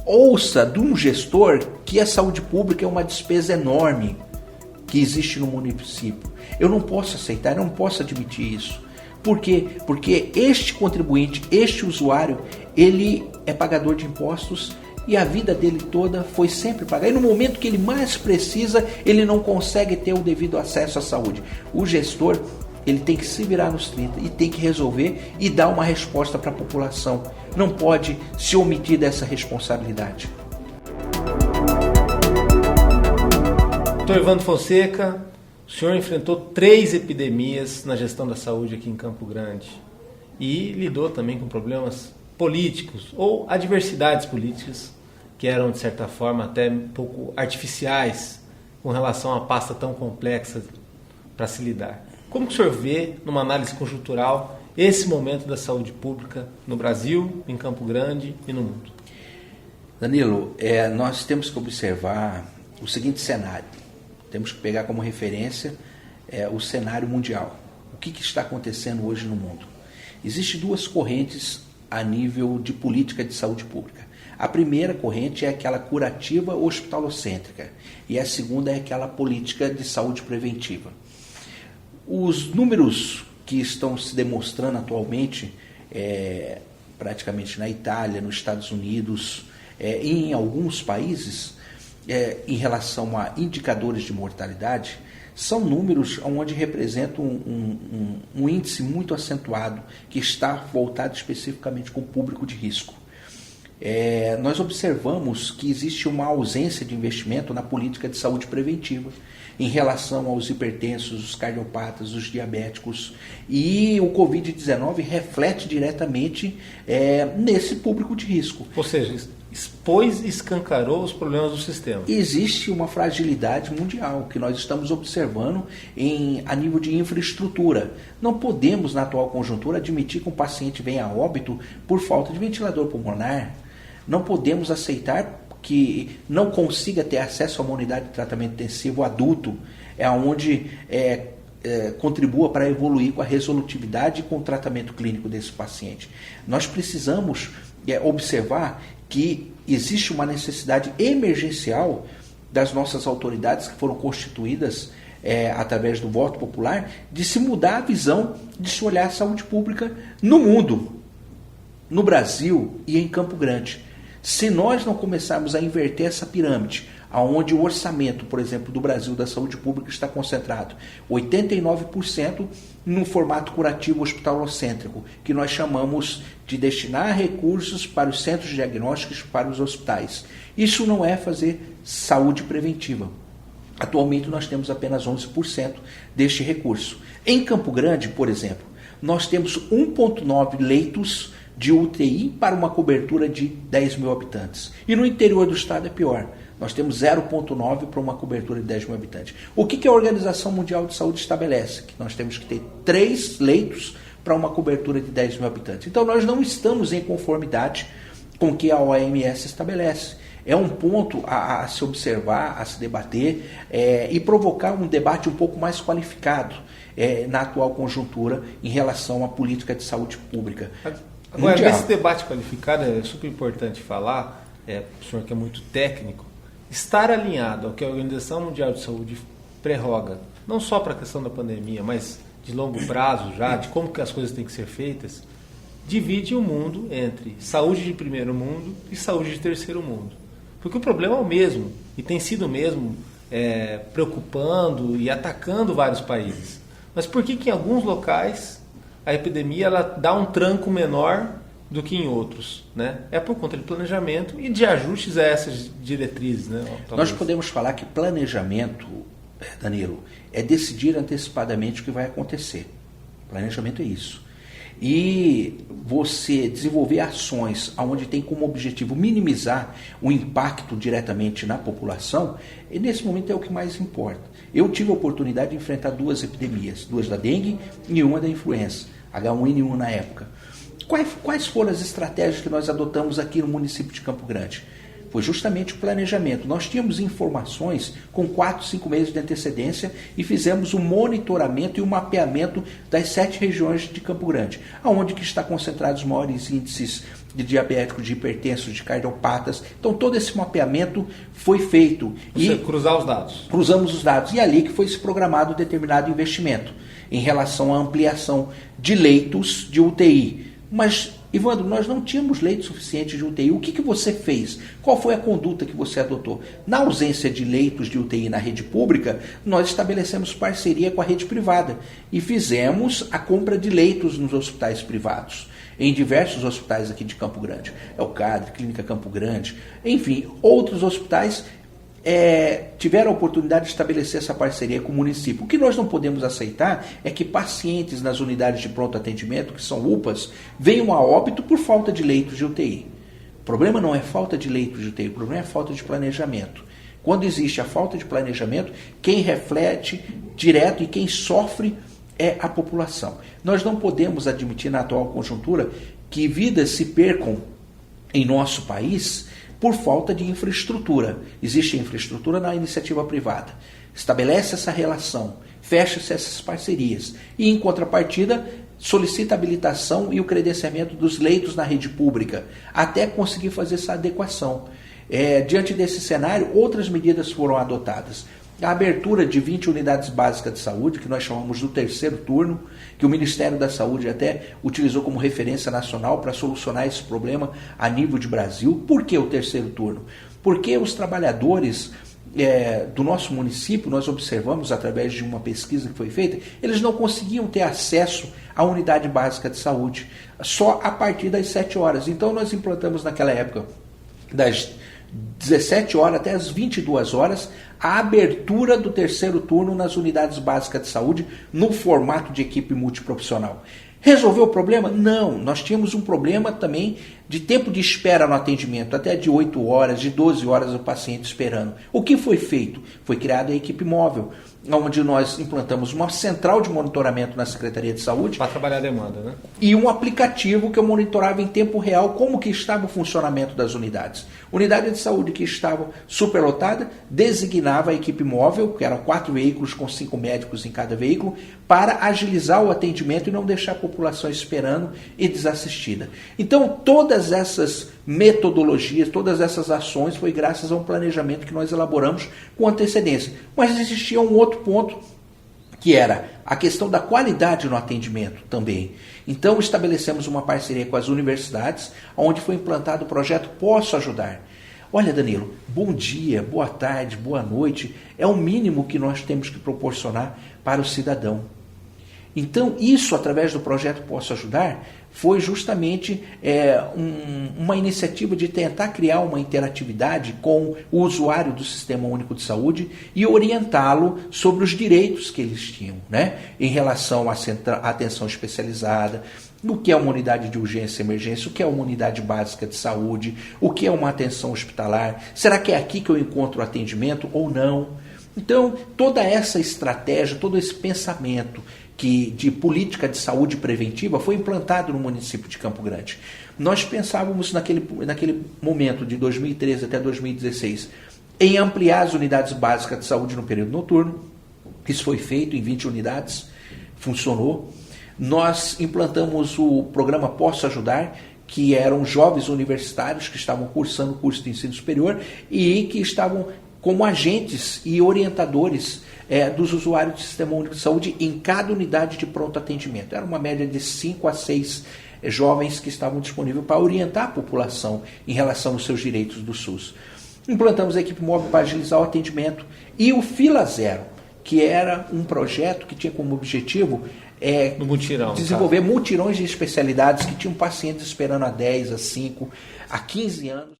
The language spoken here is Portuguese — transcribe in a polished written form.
ouça de um gestor que a saúde pública é uma despesa enorme que existe no município. Eu não posso aceitar, eu não posso admitir isso. Por quê? Porque este contribuinte, este usuário, ele é pagador de impostos e a vida dele toda foi sempre pagar. E no momento que ele mais precisa, ele não consegue ter o devido acesso à saúde. O gestor, ele tem que se virar nos 30 e tem que resolver e dar uma resposta para a população. Não pode se omitir dessa responsabilidade. Dr. Evandro Fonseca, o senhor enfrentou 3 epidemias na gestão da saúde aqui em Campo Grande e lidou também com problemas políticos ou adversidades políticas que eram, de certa forma, até um pouco artificiais com relação a uma pasta tão complexa para se lidar. Como que o senhor vê, numa análise conjuntural, esse momento da saúde pública no Brasil, em Campo Grande e no mundo? Danilo, nós temos que observar o seguinte cenário. Temos que pegar como referência o cenário mundial. O que está acontecendo hoje no mundo? Existem 2 correntes a nível de política de saúde pública. A primeira corrente é aquela curativa hospitalocêntrica e a segunda é aquela política de saúde preventiva. Os números que estão se demonstrando atualmente, praticamente na Itália, nos Estados Unidos e em alguns países, em relação a indicadores de mortalidade, são números onde representam um índice muito acentuado que está voltado especificamente com o público de risco. Nós observamos que existe uma ausência de investimento na política de saúde preventiva em relação aos hipertensos, os cardiopatas, os diabéticos, e o Covid-19 reflete diretamente nesse público de risco. Ou seja, expôs e escancarou os problemas do sistema. Existe uma fragilidade mundial que nós estamos observando a nível de infraestrutura. Não podemos, na atual conjuntura, admitir que um paciente venha a óbito por falta de ventilador pulmonar. Não podemos aceitar que não consiga ter acesso a uma unidade de tratamento intensivo adulto, onde contribua para evoluir com a resolutividade e com o tratamento clínico desse paciente. Nós precisamos observar que existe uma necessidade emergencial das nossas autoridades que foram constituídas através do voto popular, de se mudar a visão de se olhar a saúde pública no mundo, no Brasil e em Campo Grande. Se nós não começarmos a inverter essa pirâmide, onde o orçamento, por exemplo, do Brasil da saúde pública está concentrado 89% num formato curativo hospitalocêntrico, que nós chamamos de destinar recursos para os centros diagnósticos, para os hospitais. Isso não é fazer saúde preventiva. Atualmente nós temos apenas 11% deste recurso. Em Campo Grande, por exemplo, nós temos 1,9 leitos de UTI para uma cobertura de 10 mil habitantes. E no interior do estado é pior. Nós temos 0,9 para uma cobertura de 10 mil habitantes. O que a Organização Mundial de Saúde estabelece? Que nós temos que ter 3 leitos para uma cobertura de 10 mil habitantes. Então nós não estamos em conformidade com o que a OMS estabelece. É um ponto a se observar, a se debater e provocar um debate um pouco mais qualificado na atual conjuntura em relação à política de saúde pública. Agora, nesse debate qualificado, é super importante falar, o senhor que é muito técnico, estar alinhado ao que a Organização Mundial de Saúde prerroga, não só para a questão da pandemia, mas de longo prazo já, de como que as coisas têm que ser feitas, divide o mundo entre saúde de primeiro mundo e saúde de terceiro mundo. Porque o problema é o mesmo, e tem sido o mesmo, preocupando e atacando vários países. Mas por que em alguns locais a epidemia ela dá um tranco menor do que em outros, né? É por conta de planejamento e de ajustes a essas diretrizes, né? Nós podemos falar que planejamento, Danilo, é decidir antecipadamente o que vai acontecer. Planejamento é isso. E você desenvolver ações onde tem como objetivo minimizar o impacto diretamente na população, e nesse momento é o que mais importa. Eu tive a oportunidade de enfrentar 2 epidemias, 2 da dengue e uma da influenza, H1N1 na época. Quais foram as estratégias que nós adotamos aqui no município de Campo Grande? Foi justamente o planejamento. Nós tínhamos informações com 4, 5 meses de antecedência e fizemos o monitoramento e o mapeamento das 7 regiões de Campo Grande, onde que está concentrados os maiores índices de diabéticos, de hipertensos, de cardiopatas. Então todo esse mapeamento foi feito. Você cruzar os dados. Cruzamos os dados. E é ali que foi se programado determinado investimento em relação à ampliação de leitos de UTI. Mas, Ivandro, nós não tínhamos leitos suficientes de UTI. O que você fez? Qual foi a conduta que você adotou? Na ausência de leitos de UTI na rede pública, nós estabelecemos parceria com a rede privada e fizemos a compra de leitos nos hospitais privados, em diversos hospitais aqui de Campo Grande. É o CADRE, Clínica Campo Grande, enfim, outros hospitais tiveram a oportunidade de estabelecer essa parceria com o município. O que nós não podemos aceitar é que pacientes nas unidades de pronto atendimento, que são UPAs, venham a óbito por falta de leitos de UTI. O problema não é falta de leitos de UTI, o problema é falta de planejamento. Quando existe a falta de planejamento, quem reflete direto e quem sofre é a população. Nós não podemos admitir na atual conjuntura que vidas se percam em nosso país por falta de infraestrutura. Existe infraestrutura na iniciativa privada. Estabelece essa relação, fecha-se essas parcerias e, em contrapartida, solicita a habilitação e o credenciamento dos leitos na rede pública, até conseguir fazer essa adequação. Diante desse cenário, outras medidas foram adotadas. A abertura de 20 unidades básicas de saúde, que nós chamamos do terceiro turno, que o Ministério da Saúde até utilizou como referência nacional para solucionar esse problema a nível de Brasil. Por que o terceiro turno? Porque os trabalhadores do nosso município, nós observamos através de uma pesquisa que foi feita, eles não conseguiam ter acesso à unidade básica de saúde, só a partir das 7 horas. Então nós implantamos naquela época, das 17 horas até as 22 horas, a abertura do terceiro turno nas unidades básicas de saúde no formato de equipe multiprofissional. Resolveu o problema? Não, nós tínhamos um problema também de tempo de espera no atendimento, até de 8 horas, de 12 horas o paciente esperando. O que foi feito? Foi criada a equipe móvel, onde nós implantamos uma central de monitoramento na Secretaria de Saúde. Para trabalhar a demanda, né? E um aplicativo que eu monitorava em tempo real como que estava o funcionamento das unidades. Unidade de saúde que estava superlotada, designava a equipe móvel, que eram 4 veículos com 5 médicos em cada veículo, para agilizar o atendimento e não deixar a população esperando e desassistida. Então, todas essas metodologias, todas essas ações foi graças a um planejamento que nós elaboramos com antecedência. Mas existia um outro ponto, que era a questão da qualidade no atendimento também. Então estabelecemos uma parceria com as universidades, onde foi implantado o projeto Posso Ajudar. Olha, Danilo, bom dia, boa tarde, boa noite, é o mínimo que nós temos que proporcionar para o cidadão. Então, isso, através do projeto Posso Ajudar, foi justamente uma iniciativa de tentar criar uma interatividade com o usuário do Sistema Único de Saúde e orientá-lo sobre os direitos que eles tinham, né? Em relação à atenção especializada, o que é uma unidade de urgência e emergência, o que é uma unidade básica de saúde, o que é uma atenção hospitalar, será que é aqui que eu encontro atendimento ou não? Então, toda essa estratégia, todo esse pensamento de política de saúde preventiva foi implantado no município de Campo Grande. Nós pensávamos naquele momento de 2013 até 2016 em ampliar as unidades básicas de saúde no período noturno. Isso foi feito em 20 unidades, funcionou. Nós implantamos o programa Posso Ajudar, que eram jovens universitários que estavam cursando o curso de ensino superior e que estavam como agentes e orientadores dos usuários do Sistema Único de Saúde em cada unidade de pronto atendimento. Era uma média de 5 a 6 jovens que estavam disponíveis para orientar a população em relação aos seus direitos do SUS. Implantamos a equipe móvel para agilizar o atendimento e o Fila Zero, que era um projeto que tinha como objetivo no mutirão, desenvolver mutirões de especialidades que tinham pacientes esperando há 10, a 5, a 15 anos.